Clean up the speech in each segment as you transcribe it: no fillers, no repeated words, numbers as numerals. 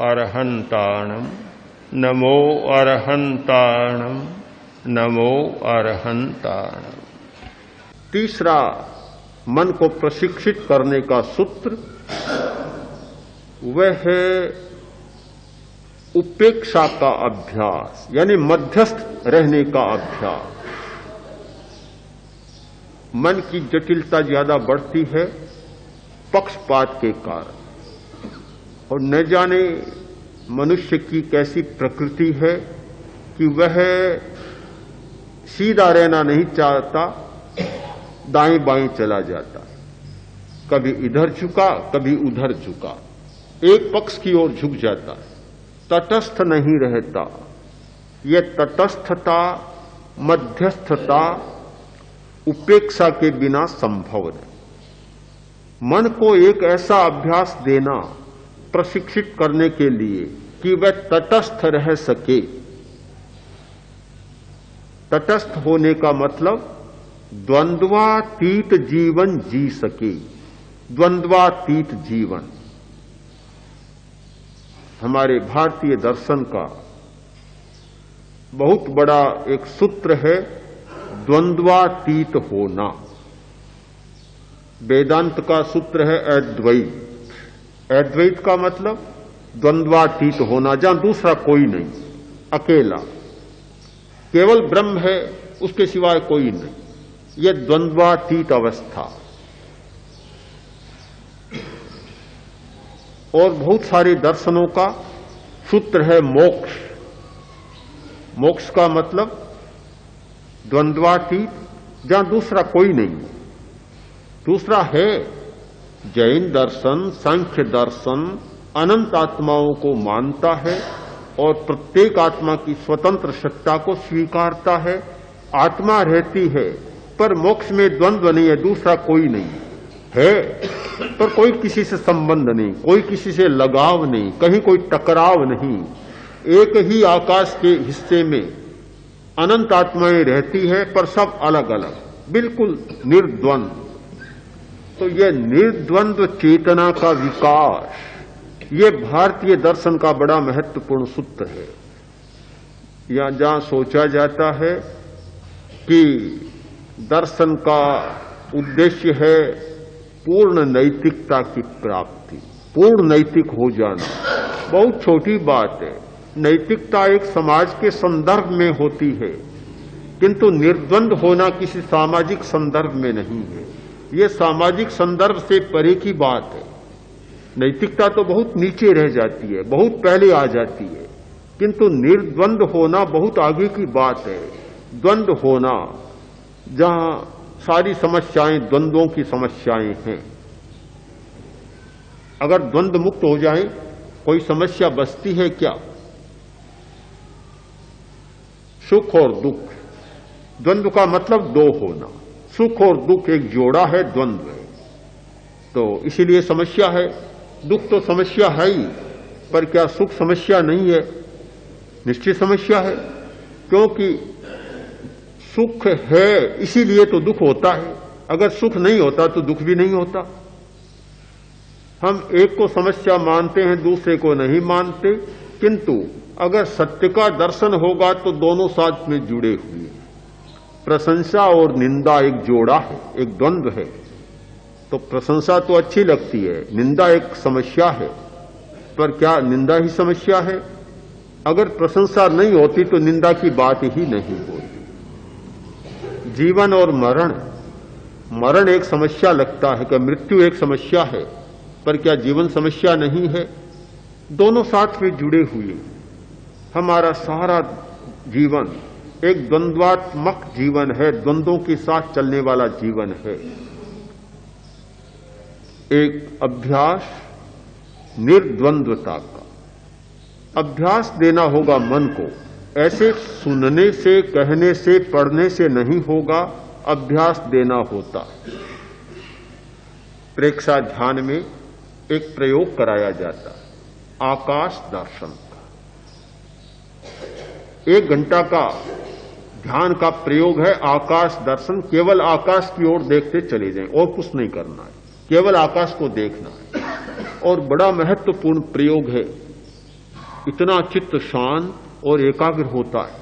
अरहन्ताणम् नमो अरहन्ताणम् नमो अरहन्ताणम्। तीसरा मन को प्रशिक्षित करने का सूत्र वह है उपेक्षा का अभ्यास, यानी मध्यस्थ रहने का अभ्यास। मन की जटिलता ज्यादा बढ़ती है पक्षपात के कारण, और न जाने मनुष्य की कैसी प्रकृति है कि वह सीधा रहना नहीं चाहता, दाएं बाएं चला जाता, कभी इधर झुका कभी उधर झुका, एक पक्ष की ओर झुक जाता है, तटस्थ नहीं रहता। यह तटस्थता, मध्यस्थता उपेक्षा के बिना संभव नहीं। मन को एक ऐसा अभ्यास देना प्रशिक्षित करने के लिए कि वह तटस्थ रह सके। तटस्थ होने का मतलब द्वंद्वातीत जीवन जी सके। द्वंद्वातीत जीवन हमारे भारतीय दर्शन का बहुत बड़ा एक सूत्र है, द्वंद्वातीत होना। वेदांत का सूत्र है अद्वैत। अद्वैत का मतलब द्वंद्वातीत होना, जहां दूसरा कोई नहीं, अकेला, केवल ब्रह्म है, उसके सिवाय कोई नहीं। यह द्वंद्वातीत अवस्था। और बहुत सारे दर्शनों का सूत्र है मोक्ष। मोक्ष का मतलब द्वंद्वातीत, जहां दूसरा कोई नहीं। दूसरा है जैन दर्शन, सांख्य दर्शन अनंत आत्माओं को मानता है और प्रत्येक आत्मा की स्वतंत्र सत्ता को स्वीकारता है। आत्मा रहती है पर मोक्ष में द्वंद्व नहीं है, दूसरा कोई नहीं है, पर कोई किसी से संबंध नहीं, कोई किसी से लगाव नहीं, कहीं कोई टकराव नहीं। एक ही आकाश के हिस्से में अनंत आत्माएं रहती है पर सब अलग अलग, बिल्कुल निर्द्वंद। तो यह निर्द्वंद्व चेतना का विकास, यह भारतीय दर्शन का बड़ा महत्वपूर्ण सूत्र है। या जहां सोचा जाता है कि दर्शन का उद्देश्य है पूर्ण नैतिकता की प्राप्ति, पूर्ण नैतिक हो जाना, बहुत छोटी बात है। नैतिकता एक समाज के संदर्भ में होती है, किंतु निर्द्वंद होना किसी सामाजिक संदर्भ में नहीं है। यह सामाजिक संदर्भ से परे की बात है। नैतिकता तो बहुत नीचे रह जाती है, बहुत पहले आ जाती है, किंतु निर्द्वंद होना बहुत आगे की बात है। द्वंद होना, जहां सारी समस्याएं द्वंद्वों की समस्याएं हैं। अगर द्वंद्व मुक्त हो जाए, कोई समस्या बचती है क्या? सुख और दुख, द्वंद्व का मतलब दो होना। सुख और दुख एक जोड़ा है, द्वंद्व है, तो इसीलिए समस्या है। दुख तो समस्या है ही, पर क्या सुख समस्या नहीं है? निश्चित समस्या है, क्योंकि सुख है इसीलिए तो दुख होता है। अगर सुख नहीं होता तो दुख भी नहीं होता। हम एक को समस्या मानते हैं, दूसरे को नहीं मानते, किंतु अगर सत्य का दर्शन होगा तो दोनों साथ में जुड़े हुए। प्रशंसा और निंदा एक जोड़ा है, एक द्वंद्व है। तो प्रशंसा तो अच्छी लगती है, निंदा एक समस्या है, पर क्या निंदा ही समस्या है? अगर प्रशंसा नहीं होती तो निंदा की बात ही नहीं होती। जीवन और मरण, मरण एक समस्या लगता है कि मृत्यु एक समस्या है, पर क्या जीवन समस्या नहीं है? दोनों साथ में जुड़े हुए। हमारा सारा जीवन एक द्वंद्वात्मक जीवन है, द्वंद्वों के साथ चलने वाला जीवन है। एक अभ्यास निर्द्वंद्वता का अभ्यास देना होगा मन को। ऐसे सुनने से, कहने से, पढ़ने से नहीं होगा, अभ्यास देना होता। प्रेक्षा ध्यान में एक प्रयोग कराया जाता, आकाश दर्शन का। 1 घंटा का ध्यान का प्रयोग है आकाश दर्शन। केवल आकाश की ओर देखते चले जाएं, और कुछ नहीं करना है, केवल आकाश को देखना है। और बड़ा महत्वपूर्ण प्रयोग है इतना चित्त शांत और एकाग्र होता है,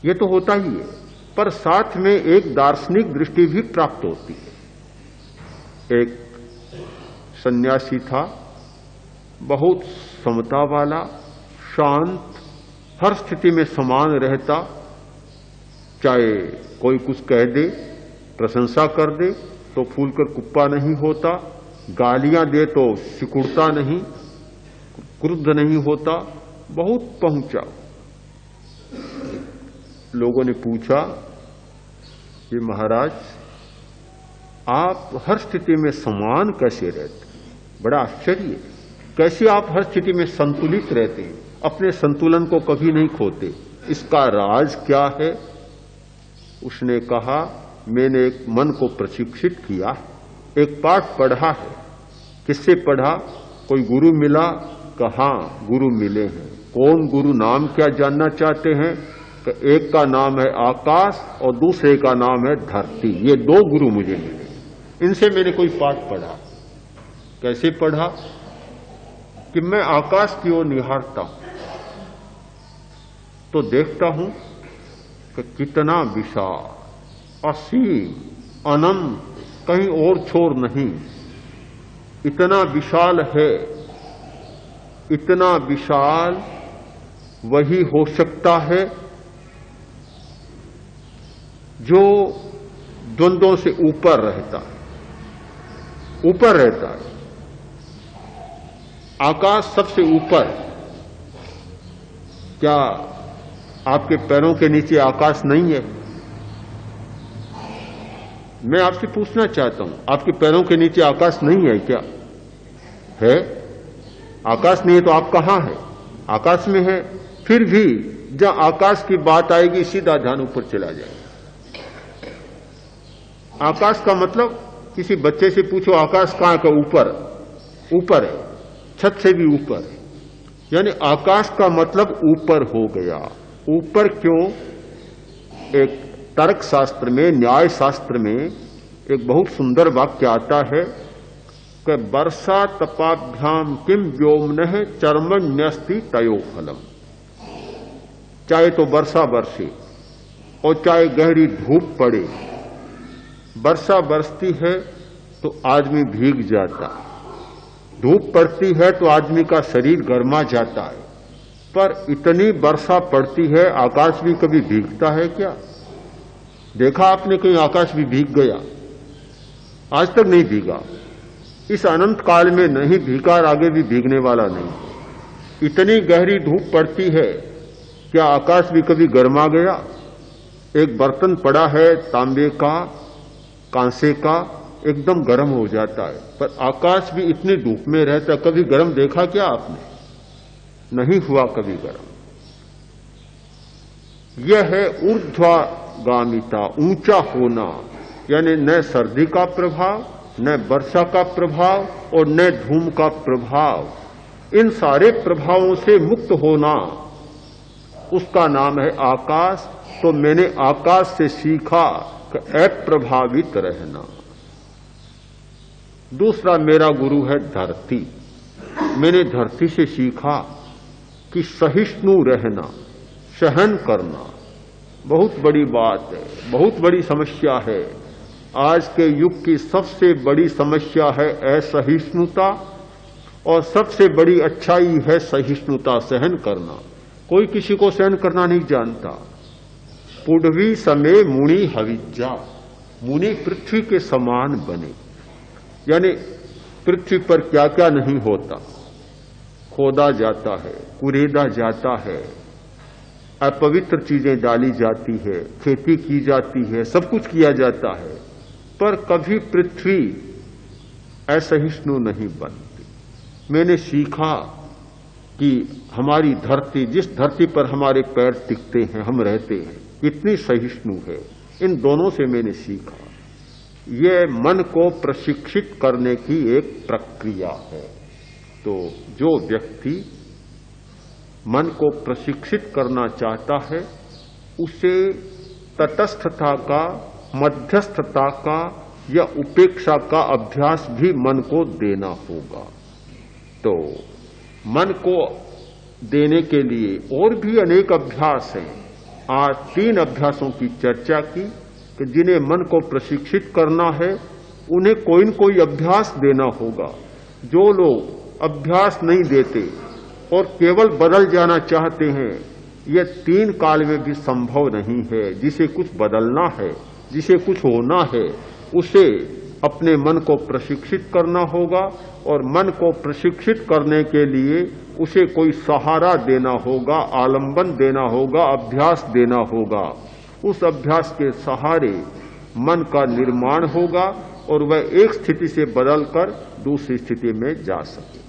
ये तो होता ही है, पर साथ में एक दार्शनिक दृष्टि भी प्राप्त होती है। एक सन्यासी था, बहुत समता वाला, शांत, हर स्थिति में समान रहता, चाहे कोई कुछ कह दे, प्रशंसा कर दे तो फूलकर कुप्पा नहीं होता, गालियां दे तो सिकुड़ता नहीं, क्रुद्ध नहीं होता, बहुत पहुंचा। लोगों ने पूछा, ये महाराज आप हर स्थिति में समान कैसे रहते? बड़ा आश्चर्य, कैसे आप हर स्थिति में संतुलित रहते हैं, अपने संतुलन को कभी नहीं खोते, इसका राज क्या है? उसने कहा, मैंने एक मन को प्रशिक्षित किया, एक पाठ पढ़ा है। किससे पढ़ा? कोई गुरु मिला? कहा गुरु मिले हैं। कौन गुरु? नाम क्या जानना चाहते हैं? कि एक का नाम है आकाश और दूसरे का नाम है धरती। ये दो गुरु मुझे मिले, इनसे मैंने कोई पाठ पढ़ा। कैसे पढ़ा? कि मैं आकाश की ओर निहारता हूं तो देखता हूं कि कितना विशाल, असीम, अनंत, कहीं और छोर नहीं, इतना विशाल है। इतना विशाल वही हो सकता है जो द्वंद्वों से ऊपर रहता है, ऊपर रहता है। आकाश सबसे ऊपर। क्या आपके पैरों के नीचे आकाश नहीं है? मैं आपसे पूछना चाहता हूं, आपके पैरों के नीचे आकाश नहीं है क्या? है? आकाश नहीं है तो आप कहां है? आकाश में है। फिर भी जहां आकाश की बात आएगी सीधा ध्यान ऊपर चला जाएगा। आकाश का मतलब, किसी बच्चे से पूछो आकाश कहां का? ऊपर। ऊपर है, छत से भी ऊपर है। यानी आकाश का मतलब ऊपर हो गया। ऊपर क्यों? एक तर्क शास्त्र में, न्याय शास्त्र में एक बहुत सुंदर वाक्य आता है कि वर्षा तपाभ्याम किम व्योमनः चर्मण्यस्ति तयो फलम। चाहे तो वर्षा बरसे और चाहे गहरी धूप पड़े, वर्षा बरसती है तो आदमी भीग जाता है, धूप पड़ती है तो आदमी का शरीर गर्मा जाता है। पर इतनी वर्षा पड़ती है, आकाश भी कभी भीगता है क्या? देखा आपने कहीं आकाश भी भीग गया? आज तक नहीं भीगा। इस अनंत काल में नहीं भीगा और आगे भी भीगने वाला नहीं। इतनी गहरी धूप पड़ती है, क्या आकाश भी कभी गर्मा गया? एक बर्तन पड़ा है तांबे का, कांसे का, एकदम गर्म हो जाता है, पर आकाश भी इतनी धूप में रहता, कभी गर्म देखा क्या आपने? नहीं हुआ कभी गर्म। यह है ऊर्ध्वगामिता, ऊंचा होना। यानी न सर्दी का प्रभाव, न वर्षा का प्रभाव और न धूम का प्रभाव, इन सारे प्रभावों से मुक्त होना, उसका नाम है आकाश। तो मैंने आकाश से सीखा कि अप्रभावित रहना। दूसरा मेरा गुरु है धरती। मैंने धरती से सीखा कि सहिष्णु रहना, सहन करना बहुत बड़ी बात है, बहुत बड़ी समस्या है। आज के युग की सबसे बड़ी समस्या है असहिष्णुता, और सबसे बड़ी अच्छाई है सहिष्णुता, सहन करना। कोई किसी को सहन करना नहीं जानता। पुढ़वी समय मुनि हविज्जा, मुनि पृथ्वी के समान बने। यानी पृथ्वी पर क्या क्या नहीं होता, खोदा जाता है, कुरेदा जाता है, अपवित्र चीजें डाली जाती है, खेती की जाती है, सब कुछ किया जाता है, पर कभी पृथ्वी असहिष्णु नहीं बनती। मैंने सीखा कि हमारी धरती, जिस धरती पर हमारे पैर टिकते हैं, हम रहते हैं, इतनी सहिष्णु है। इन दोनों से मैंने सीखा। यह मन को प्रशिक्षित करने की एक प्रक्रिया है। तो जो व्यक्ति मन को प्रशिक्षित करना चाहता है, उसे तटस्थता का, मध्यस्थता का या उपेक्षा का अभ्यास भी मन को देना होगा। तो मन को देने के लिए और भी अनेक अभ्यास हैं। आज 3 अभ्यासों की चर्चा की कि जिन्हें मन को प्रशिक्षित करना है उन्हें कोई न कोई अभ्यास देना होगा। जो लोग अभ्यास नहीं देते और केवल बदल जाना चाहते हैं, यह 3 काल में भी संभव नहीं है। जिसे कुछ बदलना है, जिसे कुछ होना है, उसे अपने मन को प्रशिक्षित करना होगा और मन को प्रशिक्षित करने के लिए उसे कोई सहारा देना होगा, आलंबन देना होगा, अभ्यास देना होगा। उस अभ्यास के सहारे मन का निर्माण होगा और वह एक स्थिति से बदलकर दूसरी स्थिति में जा सके।